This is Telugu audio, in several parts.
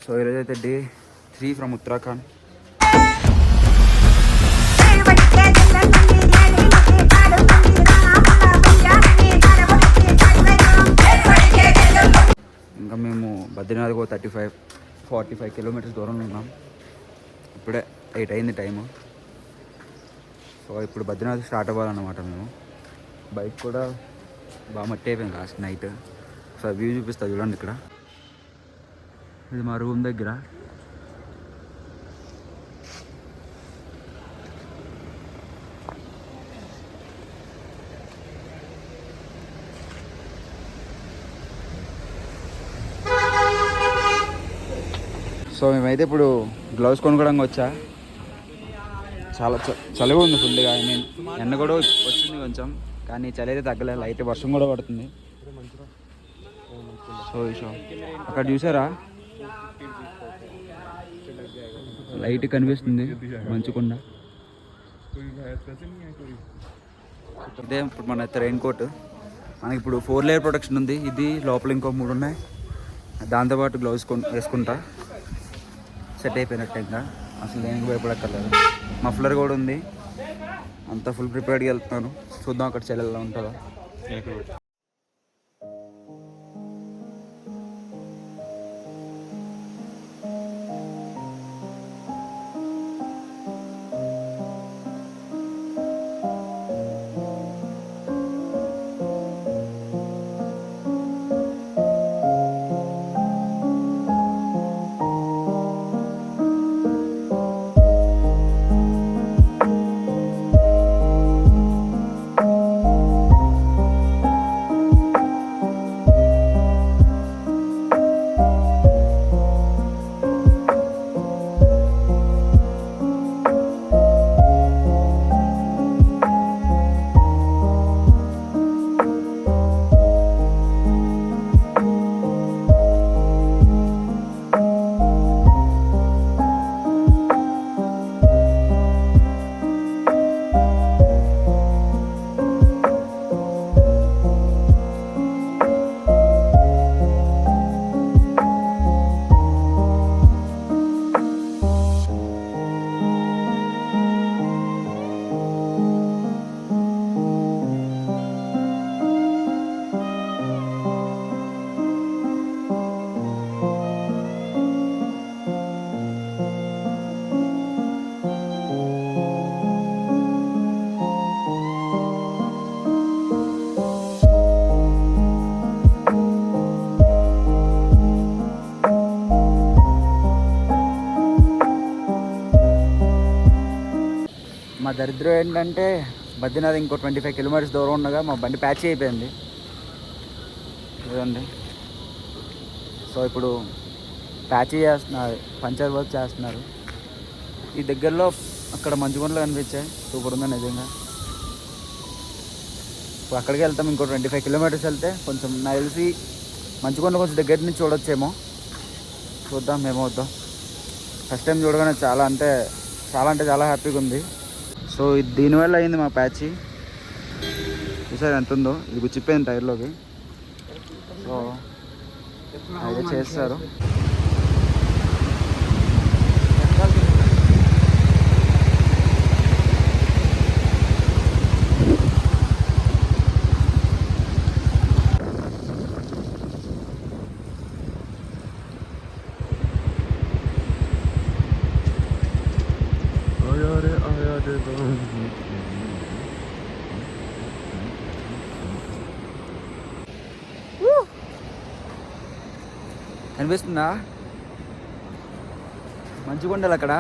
సో ఈరోజు అయితే డే 3 ఫ్రమ్ ఉత్తరాఖండ్. ఇంకా మేము బద్రీనాథ్కి 45 కిలోమీటర్స్ దూరంలో ఉన్నాం. ఇప్పుడే 8 అయింది టైము. సో ఇప్పుడు బద్రీనాథ్ స్టార్ట్ అవ్వాలన్నమాట. మేము బైక్ కూడా బాగా మట్టి అయిపోయింది లాస్ట్ నైట్. సో వ్యూ చూపిస్తా చూడండి. ఇక్కడ ఇది మా రూమ్ దగ్గర. సో మేమైతే ఇప్పుడు గ్లౌస్ కొనుక్కోవడానికి వచ్చా. చాలా చలిగా ఉంది ఫుల్గా. ఐ మీన్ ఎండ కూడా వచ్చింది కొంచెం, కానీ చలి అయితే తగ్గలేదు. లైట్ వర్షం కూడా పడుతుంది. సో అక్కడ చూసారా లైట్ కనిపిస్తుంది మంచుకొండ. ఇదే ఇప్పుడు మన రెయిన్ కోట్. మనకి ఇప్పుడు 4 లేయర్ ప్రొటెక్షన్ ఉంది. ఇది లోపల ఇంకో 3 ఉన్నాయి. దాంతోపాటు గ్లౌస్ వేసుకుంటా సెట్ అయిపోయినట్టు. ఇంకా అసలు దేనికి భయపడక్కర్లేదు. మఫ్లర్ కూడా ఉంది. అంతా ఫుల్ ప్రిపేర్డ్గా వెళ్తున్నాను. చూద్దాం అక్కడ చలి ఎలా ఉంటుందో. మా దరిద్రం ఏంటంటే బద్రీనాథ్ ఇంకో 25 కిలోమీటర్స్ దూరం ఉండగా మా బండి ప్యాచ్ అయిపోయింది చూడండి. సో ఇప్పుడు ప్యాచ్ చేస్తున్నారు, పంచర్ వర్క్ చేస్తున్నారు. ఈ దగ్గరలో అక్కడ మంచుకొండలు కనిపించాయి. సూపర్ ఉంది నిజంగా. ఇప్పుడు అక్కడికి వెళ్తాం. ఇంకో 25 కిలోమీటర్స్ వెళ్తే కొంచెం నాకు తెలిసి మంచుకొండ కొంచెం దగ్గర నుంచి చూడొచ్చేమో. చూద్దాం ఏమవుద్దాం. ఫస్ట్ టైం చూడగానే చాలా అంటే చాలా హ్యాపీగా ఉంది. సో ఇది దీనివల్ల అయింది మా ప్యాచ్. చూసారు ఎంత ఉందో. ఇది గుచ్చిపోయింది టైర్లోకి. సో అదే చేస్తారు. కనిపిస్తుందా మంచుకొండలు అక్కడ?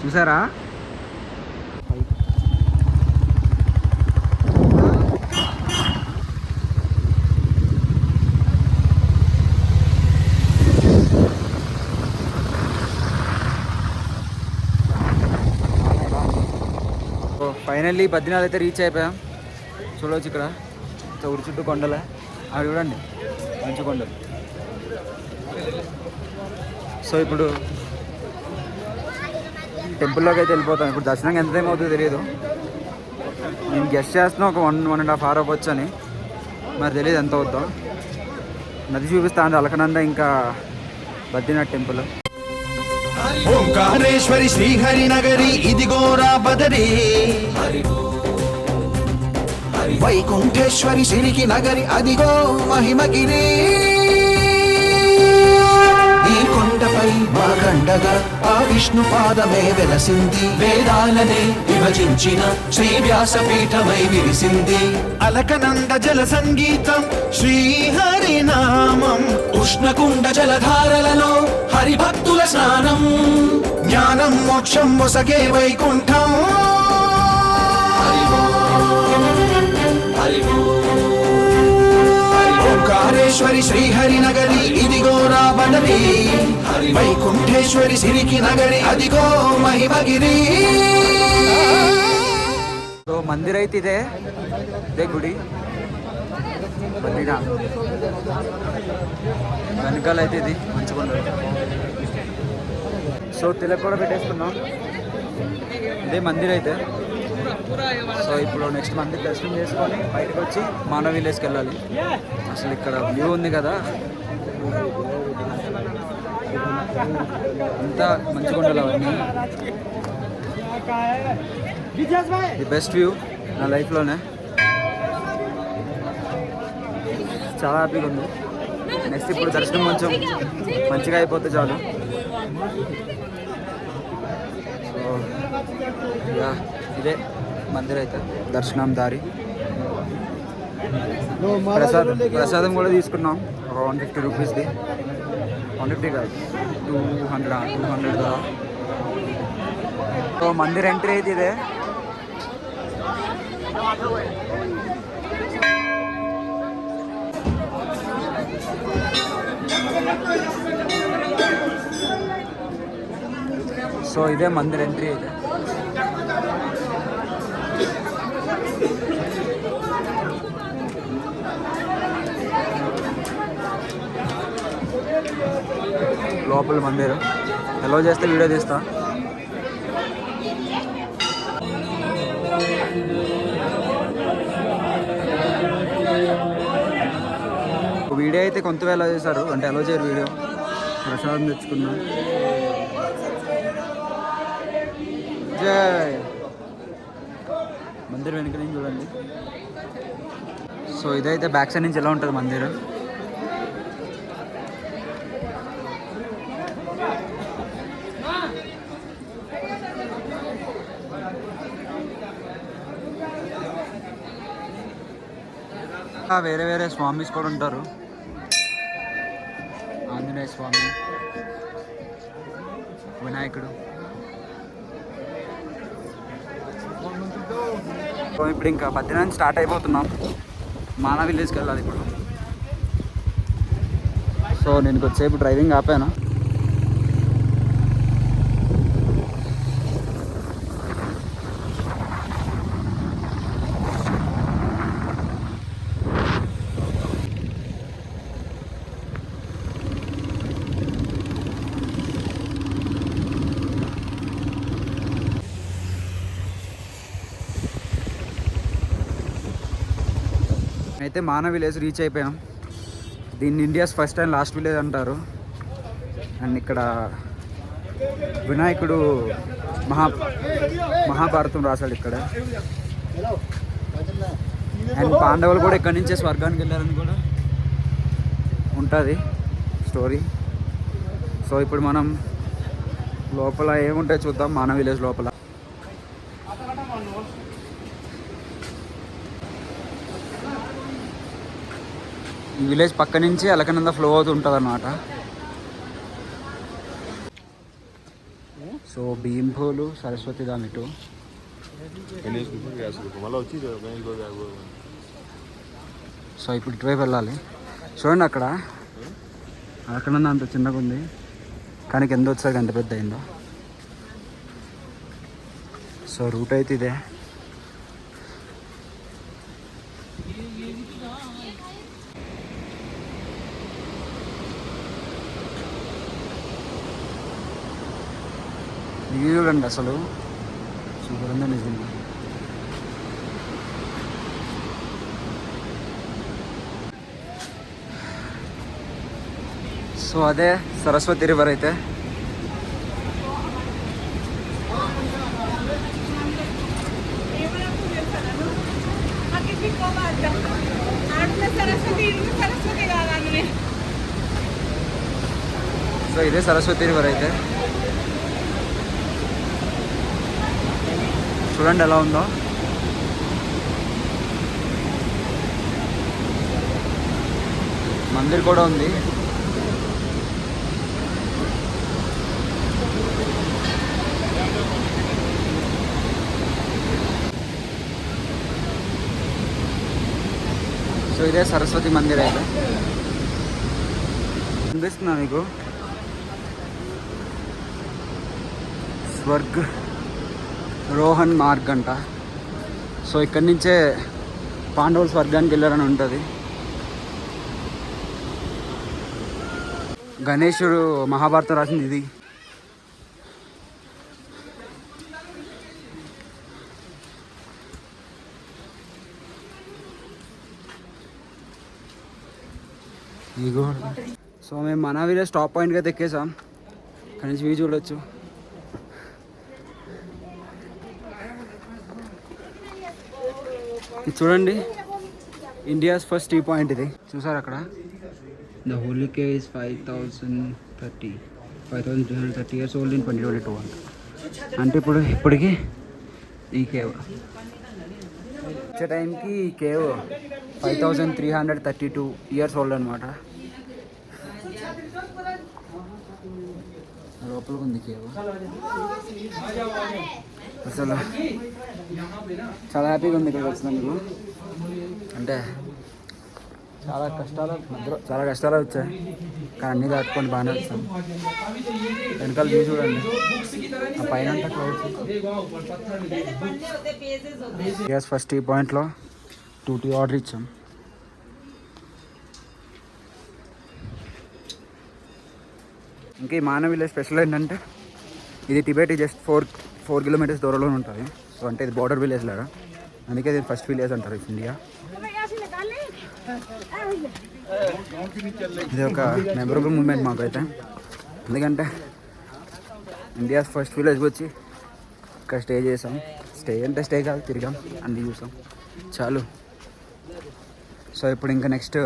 చూసారా? ఫైనల్లీ బద్రీనాథ్ అయితే రీచ్ అయిపోయాం. చూడవచ్చు ఇక్కడ ఊరి చుట్టూ కొండలే. అవి చూడండి మంచు కొండలు. సో ఇప్పుడు టెంపుల్లోకి అయితే వెళ్ళిపోతాం. ఇప్పుడు దర్శనం ఎంత టైం అవుతుందో తెలియదు. నేను గెస్ట్ చేస్తున్నా ఒక 1.5 hour అవ్వచ్చు అని, మరి తెలియదు ఎంత అవుద్దాం. నది చూపిస్తాను అలకనంద ఇంకా బద్రీనాథ్ టెంపుల్. ఓంకారేశ్వరి శ్రీహరి నగరి ఇదిగోరా బదరి, వైకుంఠేశ్వరి సిరికి నగరి అదిగో మహిమగిరి. ఈ కొండపై మాగండగా ఆ విష్ణు పాదమే వెలసింది, వేదాలనే విభజించిన శ్రీ వ్యాసపీఠమై విరిసింది. అలకనంద జల సంగీతం శ్రీహరి నామం, ఉష్ణకుండ జలధారలలో హరిభక్తుల స్నానం, జ్ఞానం మోక్షం మొసగే వైకుంఠం. ఓంకారేశ్వరి శ్రీహరి నగరి ఇదిగోరా బదరి, వైకుంఠేశ్వరి సిరికి నగరి అదిగో మహిమగిరి. సో మందిర్ అయితే ఇదే గుడి బద్రీనాథ్. వెనకాల అయితే ఇది మంచిగా ఉండదు. సో తిలక్ కూడా పెట్టేసుకున్నాం. ఇదే మందిర్ అయితే. సో ఇప్పుడు నెక్స్ట్ మందిర్ దర్శనం చేసుకొని బయటకు వచ్చి మానవ విలేజ్కి వెళ్ళాలి. అసలు ఇక్కడ వ్యూ ఉంది కదా, అంతా మంచిగా ఉండాలి. అవన్నీ ది బెస్ట్ వ్యూ నా లైఫ్లోనే. చాలా హ్యాపీగా ఉంది. నెక్స్ట్ ఇప్పుడు దర్శనం కొంచెం మంచిగా అయిపోతే చాలు. సో ఇదే మందిర్ అయితే, దర్శనం దారి. ప్రసాదం కూడా తీసుకున్నాం ఒక 150 రూపీస్ది. 150 కాదు 200 కదా. సో మందిర్ ఎంట్రీ అయితే ఇదే. సో ఇదే మందిర్ ఎంట్రీ అయితే. లోపల మందిరం ఎలా చేస్తే వీడియో తీస్తా. వీడియో అయితే కొంత ఎలా చేశారు అంటే ఎలా చేయరు వీడియో. ప్రసాదం తెచ్చుకున్నాం. జై మందిరం వెనుక నుంచి చూడండి. సో ఇదైతే బ్యాక్ సైడ్ నుంచి ఎలా ఉంటుంది మందిరం. వేరే వేరే స్వామిస్ కూడా ఉంటారు. ఆంజనేయ స్వామి, వినాయకుడు. ఇప్పుడు ఇంకా బద్రీనాథ్ స్టార్ట్ అయిపోతున్నాం. మానవ విలేజ్కి వెళ్ళాలి ఇప్పుడు. సో నేను కొద్దిసేపు డ్రైవింగ్ ఆపాను. అయితే మానవ విలేజ్ రీచ్ అయిపోయాం. దీన్ని India's first and last village అంటారు. అండ్ ఇక్కడ వినాయకుడు మహాభారతం రాశాడు ఇక్కడ. అండ్ పాండవులు కూడా ఇక్కడి నుంచే స్వర్గానికి వెళ్ళారని కూడా ఉంటుంది స్టోరీ. సో ఇప్పుడు మనం లోపల ఏముంటాయో చూద్దాం. మానవ విలేజ్ లోపల ఈ విలేజ్ పక్క నుంచి అలకనంద ఫ్లో అవుతూ ఉంటుంది అన్నమాట. సో భీంభోలు సరస్వతి ధామ్ ఇటు. సో ఇప్పుడు ఇటువైపు వెళ్ళాలి. చూడండి అక్కడ అలకనంద అంత చిన్నగా ఉంది, కానీ కింద వచ్చేసరికి ఎంత పెద్ద అయిందో. సో రూట్ అయితే ఇదే. ఇది చూడండి అసలు సూపర్ ఉంది నిజంగా. సో అదే సరస్వతి రివర్ అయితే. సో ఇదే సరస్వతి రివర్ అయితే. చూడండి ఎలా ఉందో. మందిర్ కూడా ఉంది. సో ఇదే సరస్వతి మందిర్ అయితే. అనిపిస్తుందా మీకు? స్వర్గ్ రోహన్ మార్గ్ అంట. సో ఇక్కడి నుంచే పాండవులు స్వర్గానికి వెళ్ళారని ఉంటుంది. గణేశుడు మహాభారతం రాసింది ఇది. ఇగో. సో మేము మనావిలో స్టాప్ పాయింట్గా అయితే ఎక్కేసాం. అక్కడి నుంచి వ్యూ చూడొచ్చు. ఇది చూడండి, ఇండియాస్ ఫస్ట్ టీ పాయింట్ ఇది. చూసారు అక్కడ the holy cave is 5330 years old in 2022 అంట. అంటే ఇప్పటికి ఈ కేవ్ వచ్చే టైంకి ఈ కేవ్ 5332 ఇయర్స్ ఓల్డ్ అనమాట. లోపలికి ఉంది కేవ్. అసలు చాలా హ్యాపీగా ఉంది ఇక్కడికి వచ్చినందుకు. అంటే చాలా కష్టాలు వచ్చాయి, కానీ అన్నీ దాటుకొని బాగానే వచ్చాం. వెనకాల వ్యూ చూడండి, ఆ పైన గ్యాస్ ఫస్ట్ టీ పాయింట్లో 2 టీ ఆర్డర్ ఇచ్చాం. ఇంకా ఈ మానవిలే స్పెషల్ ఏంటంటే ఇది టిబెట్ జస్ట్ 4 కిలోమీటర్స్ దూరంలో ఉంటుంది. సో అంటే ఇది బార్డర్ విలేజ్ లాగా, అందుకే ఇది ఫస్ట్ విలేజ్ అంటారు ఇండియా. ఇది ఒక మెమరబుల్ మూమెంట్ మాకైతే, ఎందుకంటే ఇండియా ఫస్ట్ విలేజ్కి వచ్చి ఇక్కడ స్టే చేసాం. స్టే కాదు, తిరిగాం, అన్నీ చూసాం, చాలు. సో ఇప్పుడు ఇంకా నెక్స్ట్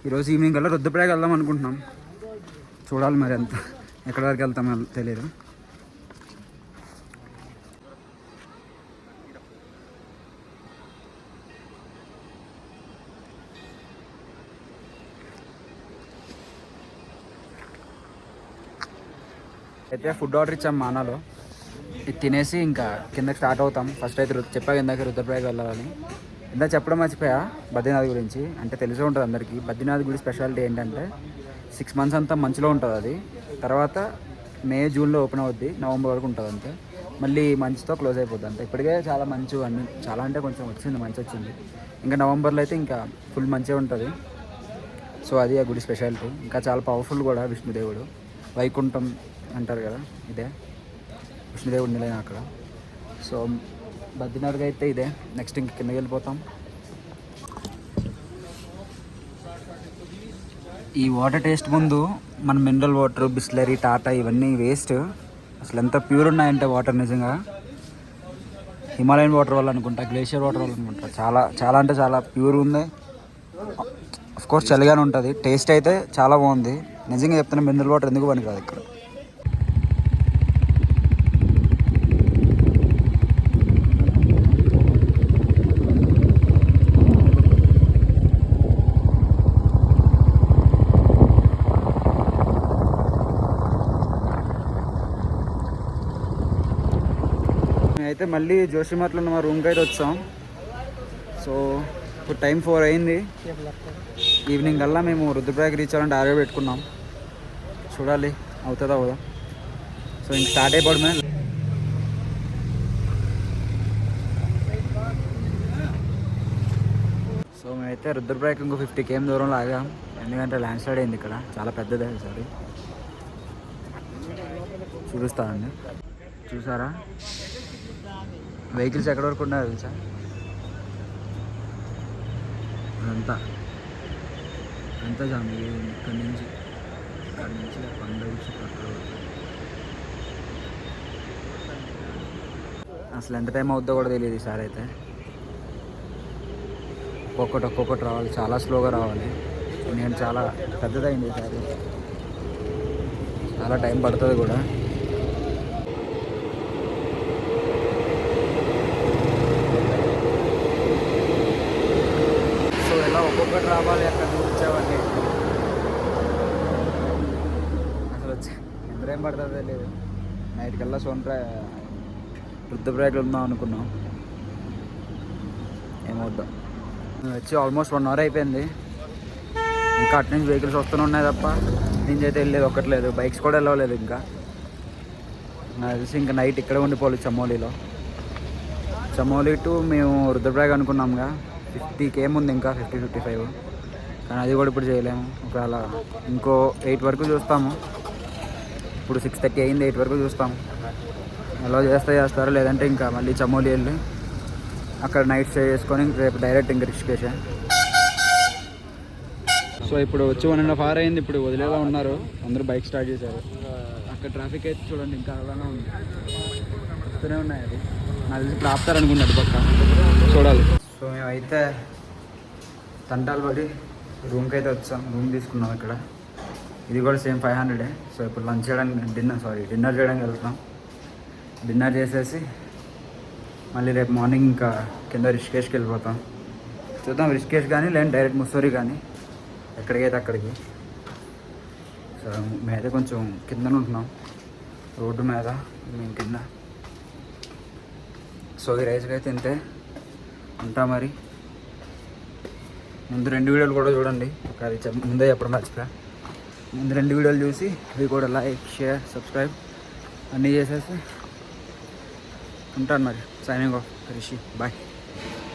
ఈరోజు ఈవినింగ్ కల్లా రుద్రప్రయాగ వెళ్దాం అనుకుంటున్నాం. చూడాలి మరి ఎంత ఎక్కడి వరకు వెళ్తామో తెలియదు. అయితే ఫుడ్ ఆర్డర్ ఇచ్చాం మానాలో. ఇది తినేసి ఇంకా కిందకి స్టార్ట్ అవుతాం. ఫస్ట్ అయితే చెప్పా కిందకి రుద్రప్రయాగ వెళ్ళాలని. ఇందాక చెప్పడం మర్చిపోయా బద్రీనాథ్ గురించి. అంటే తెలిసే ఉంటుంది అందరికీ. బద్రీనాథ్ గుడి స్పెషాలిటీ ఏంటంటే 6 months అంతా మంచులో ఉంటుంది అది. తర్వాత మే జూన్లో ఓపెన్ అవుద్ది, నవంబర్ వరకు ఉంటుంది అంతే. మళ్ళీ మంచుతో క్లోజ్ అయిపోద్ది అంతే. ఇప్పటికే చాలా మంచు అన్ని చాలా అంటే కొంచెం మంచు వచ్చింది. ఇంకా నవంబర్లో అయితే ఇంకా ఫుల్ మంచే ఉంటుంది. సో అది ఆ గుడి స్పెషాలిటీ. ఇంకా చాలా పవర్ఫుల్ కూడా విష్ణుదేవుడు. వైకుంఠం అంటారు కదా, ఇదే విష్ణుదేవుడి నిలయం అక్కడ. సో బద్రీనాథ్కి అయితే ఇదే. నెక్స్ట్ ఇంక కిందకి వెళ్ళిపోతాం. ఈ వాటర్ టేస్ట్ ముందు మన మినరల్ వాటర్, బిస్లరీ, టాటా ఇవన్నీ వేస్ట్. అసలు ఎంత ప్యూర్ ఉన్నాయంటే వాటర్ నిజంగా హిమాలయన్ వాటర్ వల్ల అనుకుంటా, గ్లేషియర్ వాటర్ వల్ల అనుకుంటా. చాలా చాలా అంటే చాలా ప్యూర్ ఉంది. అఫ్కోర్స్ చలిగానే ఉంటుంది. టేస్ట్ అయితే చాలా బాగుంది. నిజంగా చెప్తున్నా, మినరల్ వాటర్ ఎందుకు పనికిరాదు ఇక్కడ. అయితే మళ్ళీ జోషిమట్లో ఉన్న మా రూమ్కి అయితే వచ్చాం. సో ఇప్పుడు టైం 4 అయింది. ఈవినింగ్ కల్లా మేము రుద్రప్రయాగ రీచ్ అవ్వాలంటే ఆర్డర్ పెట్టుకున్నాం. చూడాలి అవుతుందా అవుదా. సో ఇంక స్టార్ట్ అయిపోవడమే. సో మేమైతే రుద్రప్రయాగ ఇంకో 50 km దూరంలో ఆగాం. ఎందుకంటే ల్యాండ్ స్లైడ్ అయింది ఇక్కడ, చాలా పెద్దదే. సారీ చూపిస్తానండి. చూసారా వెహికల్స్ ఎక్కడి వరకు ఉన్నారు తెలుసా? అంతా జామ్. ఇక్కడి నుంచి ఇక్కడ నుంచి కొండ నుంచి పక్కన అసలు ఎంత టైం అవుతుందో కూడా తెలియదు ఈసారి అయితే. ఒక్కొక్కటి రావాలి, చాలా స్లోగా రావాలి. నేను చాలా పెద్దదైంది ఈసారి, చాలా టైం పడుతుంది కూడా. సో ఇలా ఒక్కొక్కటి రావాలి అక్కడ చూపించావన్నీ. అసలు ఎంత టైం పడుతుందో తెలియదు. నైట్కి వెళ్ళా రుద్రప్రయాగలో ఉందాం అనుకున్నాం, ఏమవుద్దాం. వచ్చి ఆల్మోస్ట్ 1 అవర్ అయిపోయింది. ఇంకా అటు నుంచి వెహికల్స్ వస్తూనే ఉన్నాయి తప్ప నుంచి అయితే వెళ్ళలేదు ఒక్కట్లేదు. బైక్స్ కూడా వెళ్ళలేదు. ఇంకా నాకు తెలిసి ఇంకా నైట్ ఇక్కడే ఉండిపోవాలి చమోలీలో. చమోలీ టు మేము రుద్రప్రయాగ అనుకున్నాంగా. 50 km ఉంది ఇంకా, 50-55. కానీ అది కూడా ఇప్పుడు చేయలేము. ఒకవేళ ఇంకో 8 వరకు చూస్తాము. ఇప్పుడు 6:30 అయింది, 8 వరకు చూస్తాము. ఎలా చేస్తారో, లేదంటే ఇంకా మళ్ళీ చమోలీ వెళ్ళి అక్కడ నైట్ స్టే చేసుకొని రేపు డైరెక్ట్ ఇంకా రిషికేశ్. సో ఇప్పుడు వచ్చి 1.5 hour అయింది. ఇప్పుడు వదిలేలా ఉన్నారు, అందరూ బైక్ స్టార్ట్ చేశారు. అక్కడ ట్రాఫిక్ అయితే చూడండి ఇంకా అలానే ఉంది, వస్తూనే ఉన్నాయి. అది నాకు తెలిసి ఇప్పుడు ఆపుతారనుకున్నాడు పక్క, చూడాలి. సో మేమైతే తంటాలు పడి రూమ్కి అయితే వచ్చాం. రూమ్ తీసుకున్నాం ఇక్కడ. ఇది కూడా సేమ్ 500. సో ఇప్పుడు లంచ్ చేయడానికి డిన్నర్ చేయడానికి వెళ్తున్నాం. డిన్నర్ చేసేసి మళ్ళీ రేపు మార్నింగ్ ఇంకా కింద రిషికేష్కి వెళ్ళిపోతాం. చూద్దాం, రిషికేష్ కానీ లేదంటే డైరెక్ట్ ముస్సోరీ కానీ, ఎక్కడికైతే అక్కడికి. సో మేమైతే కొంచెం కిందన ఉంటున్నాం, రోడ్డు మీద మేము కింద. సో ఈ రైస్కి అయితే ఇంతే ఉంటా. మరి ముందు 2 వీడియోలు కూడా చూడండి. అది ముందే చెప్పడం మర్చిపోయా. ముందు 2 వీడియోలు చూసి ఇవి కూడా లైక్, షేర్, సబ్స్క్రైబ్ అన్నీ చేసేసి ఉంటాను. మరి సైనింగ్ ఆఫ్ రిషి, బాయ్.